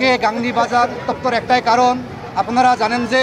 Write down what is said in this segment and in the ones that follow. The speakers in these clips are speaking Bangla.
আজকে গাংনী বাজার উত্তপ্তর একটাই কারণ, আপনারা জানেন যে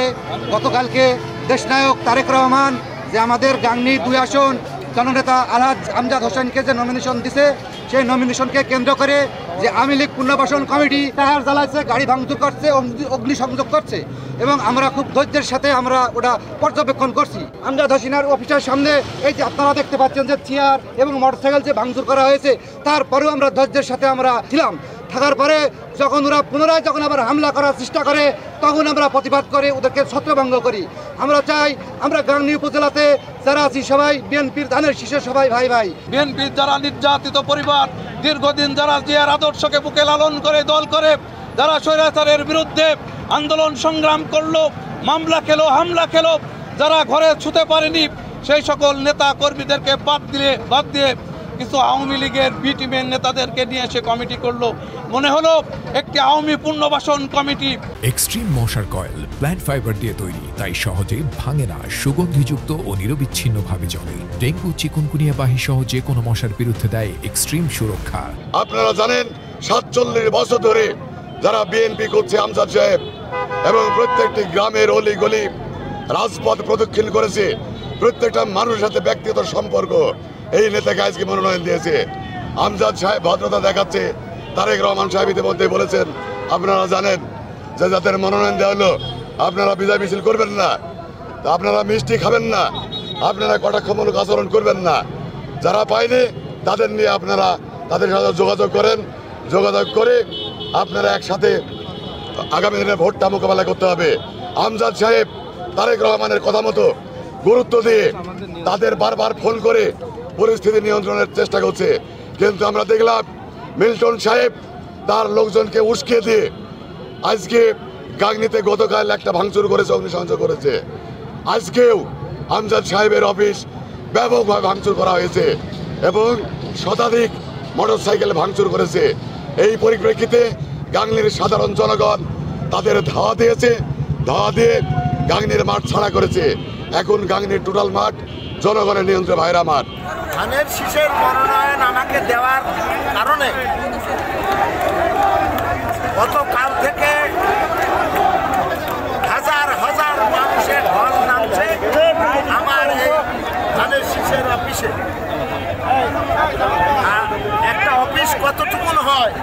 গতকালকে দেশনায়ক তারেক রহমান যে আমাদের গাংনী 2 আসন জননেতা আলহাজ আমজাদ হোসেনকে যে নমিনেশন দিছে, সেই নমিনেশনকে কেন্দ্র করে যে আওয়ামী লীগ পুনর্বাসন কমিটি টায়ার জ্বালাচ্ছে, গাড়ি ভাঙচুর করছে, অগ্নিসংযোগ করছে এবং আমরা খুব ধৈর্যের সাথে আমরা ওটা পর্যবেক্ষণ করছি। আমজাদ হোসেনের অফিসের সামনে এই যে আপনারা দেখতে পাচ্ছেন যে চেয়ার এবং মোটরসাইকেল যে ভাঙচুর করা হয়েছে, তারপরেও আমরা ধৈর্যের সাথে আমরা ছিলাম। থাকার পরে যখন ওরা পুনরায় যখন আবার হামলা করার চেষ্টা করে, তখন আমরা প্রতিবাদ করে ওদেরকে ছত্রভঙ্গ করি। আমরা চাই আমরা গাংনী উপজেলাতে যারা আছি সবাই বিএনপির ধানের শীষের সবাই ভাই ভাই। বিএনপির যারা নির্যাতিত পরিবার, দীর্ঘদিন যারা জিয়ার আদর্শকে বুকে লালন করে দল করে, যারা স্বৈরাচারের বিরুদ্ধে আন্দোলন সংগ্রাম করলো, মামলা খেলো, হামলা খেলো, যারা ঘরে ছুতে পারেনি, সেই সকল নেতা কর্মীদেরকে বাদ দিয়ে কিছু আওয়ামী লীগের বি টিমের নেতাদেরকে নিয়ে এসে কমিটি করলো। মনে হলো একটি আওয়ামী পুনর্বাসন কমিটি। এক্সট্রিম মশার কয়েল প্ল্যান্ট ফাইবার দিয়ে তৈরি, তাই সহজে ভাঙে না, সুগন্ধিযুক্ত ও নিরবিচ্ছিন্নভাবে জ্বলে। ডেঙ্গু, চিকুনগুনিয়া বাহী সহ যে কোনো মশার বিরুদ্ধে দেয় এক্সট্রিম সুরক্ষা। আপনারা জানেন 47 বছর ধরে যারা বিএনপি করছে আমজাদ সাহেব এবং প্রত্যেকটি গ্রামের অলি গলি রাজপথ প্রদক্ষিণ করেছে, প্রত্যেকটা মানুষের সাথে ব্যক্তিগত সম্পর্ক এই নেতাকে আজকে মনোনয়ন দিয়েছে। আমজাদ সাহেব ভদ্রতা দেখাচ্ছে। তারেক রহমান সাহেব ইতিমধ্যে বলেছেন, আপনারা জানেন যে যাদের মনোনয়ন দেওয়া হলো আপনারা বিজয় মিছিল করবেন না, আপনারা মিষ্টি খাবেন না, আপনারা কটাক্ষমূলক আচরণ করবেন না। যারা পায়নি তাদের নিয়ে আপনারা তাদের সাথে যোগাযোগ করেন, যোগাযোগ করে আপনারা একসাথে আগামী দিনে ভোটটা মোকাবেলা করতে হবে। আমজাদ সাহেব তারেক রহমানের কথা মতো গুরুত্ব দিয়ে তাদের বারবার ফোন করে পরিস্থিতি নিয়ন্ত্রণের চেষ্টা করছে, কিন্তু আমরা দেখলাম মিল্টন সাহেব তার লোকজনকে উস্কিয়ে দিয়ে আজকে গাংনীতে গতকাল একটা ভাঙচুর করেছে, অগ্নিসংযোগ করেছে। আজকেও আমজাদ সাহেবের অফিস ব্যাপকভাবে ভাঙচুর করা হয়েছে এবং শতাধিক মোটরসাইকেল ভাঙচুর করেছে। এই পরিপ্রেক্ষিতে গাংনীর সাধারণ জনগণ তাদের ধাওয়া দিয়েছে, ধাওয়া দিয়ে গাংনীর মাঠ ছাড়া করেছে। এখন গাংনীর টোটাল মাঠ জনগণের নিয়ন্ত্রণে ভাইরা মাঠ। ধানের শীষের মনোনয়ন আমাকে দেওয়ার কারণে গতকাল থেকে হাজার হাজার মানুষের ঢল নামছে আমার এই ধানের শীষের অফিসে। একটা অফিস কতটুকুন হয়,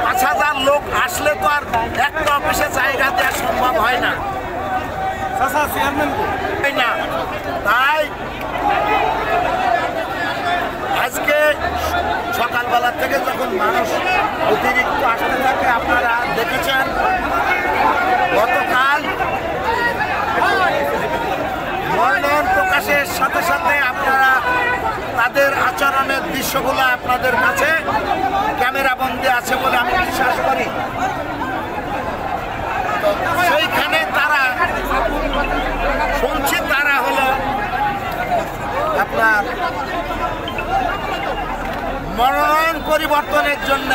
5000 লোক আসলে তো আর একটা অফিসে জায়গা দেওয়া সম্ভব হয় না। তাই আজকে সকালবেলা থেকে যখন মানুষ অতিরিক্ত আসতে থাকে, আপনারা দেখেছেন গতকাল মনোনয়ন প্রকাশের সাথে সাথে আপনারা তাদের আচরণের দৃশ্যগুলো আপনাদের কাছে ক্যামেরাবন্দি আছে বলে আমি বিশ্বাস করি। সেইখানে তারা শুনছি তারা হলো আপনার মনোনয়ন পরিবর্তনের জন্য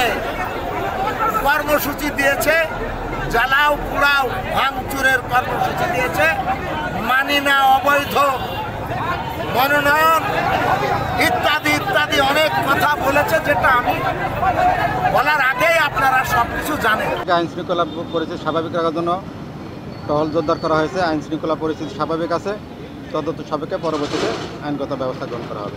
কর্মসূচি দিয়েছে, জ্বালাও পোড়াও ভাঙচুরের কর্মসূচি দিয়েছে, মানি না অবৈধ মনোনয়ন ইত্যাদি ইত্যাদি অনেক কথা বলেছে, যেটা আমি বলার আগেই আপনারা সব কিছু জানেন। আইন শৃঙ্খলা পরিস্থিতি স্বাভাবিক রাখার জন্য টহল জোরদার করা হয়েছে। আইন শৃঙ্খলা পরিস্থিতি স্বাভাবিক আছে, তদন্ত সাপেক্ষে পরবর্তীতে আইনগত ব্যবস্থা গ্রহণ করা হবে।